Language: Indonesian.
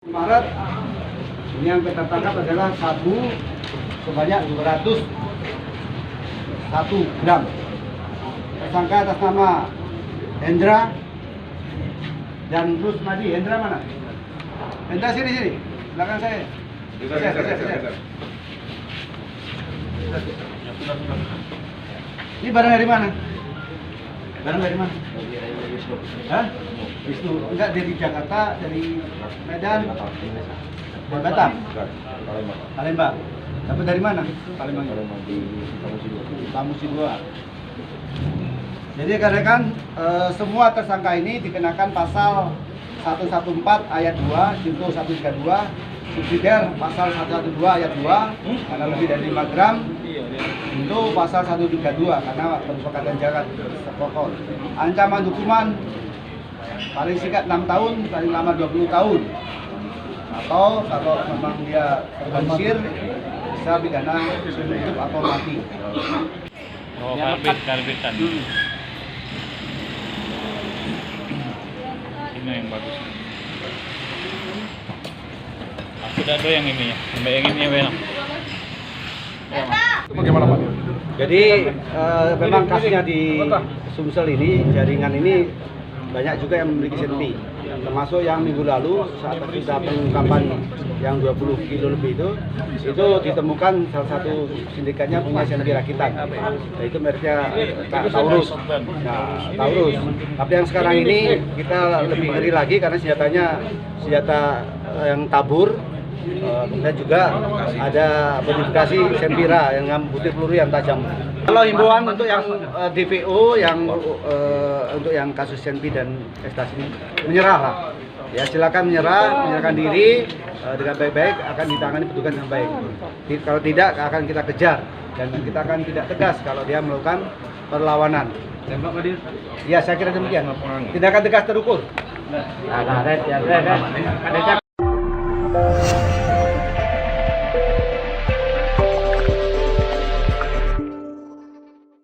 Maret ini yang kita tangkap adalah sabu sebanyak 201 gram. Tersangka atas nama Hendra dan Rusmadi. Hendra mana? Hendra sini, belakang saya. Ini barang dari mana? Barang dari mana? Hah? Wisnu. Enggak, dari Jakarta, dari Medan, dari Batam, Palembang. Dapat dari mana? Palembang di Tamusi 2. Jadi rekan-rekan, semua tersangka ini dikenakan pasal 114 ayat 2, junto 132, subsidiar pasal 112 ayat 2 karena lebih dari 5 gram, itu pasal 132 karena merupakan jagat pokok. Ancaman hukuman paling singkat 6 tahun, paling lama 20 tahun. Atau kalau memang dia terbanjir bisa pidana seumur hidup atau mati. Oh, karbitan. Ini yang bagus. Aku udah yang ini ya, sampai yang ini ya benar. Bagaimana Pak? Jadi memang kasusnya di Sumsel ini, jaringan ini banyak juga yang memiliki senpi, termasuk yang minggu lalu saat kita pengungkapan yang 20 kilo lebih itu ditemukan salah satu sindikatnya punya senpi rakitan, yaitu mereknya Taurus. Nah, Taurus. Tapi yang sekarang ini kita lebih ngeri lagi karena senjata yang tabur. Kemudian juga ada modifikasi sempira yang butir peluru yang tajam. Kalau himbauan untuk yang DPO, yang untuk yang kasus senpi dan ekstasi ini menyerahlah. Ya silakan menyerahkan diri dengan baik-baik, akan ditangani petugas dengan baik. Kalau tidak akan kita kejar dan kita akan tidak tegas kalau dia melakukan perlawanan. Ya saya kira demikian. Tindakan tegas terukur. Nah,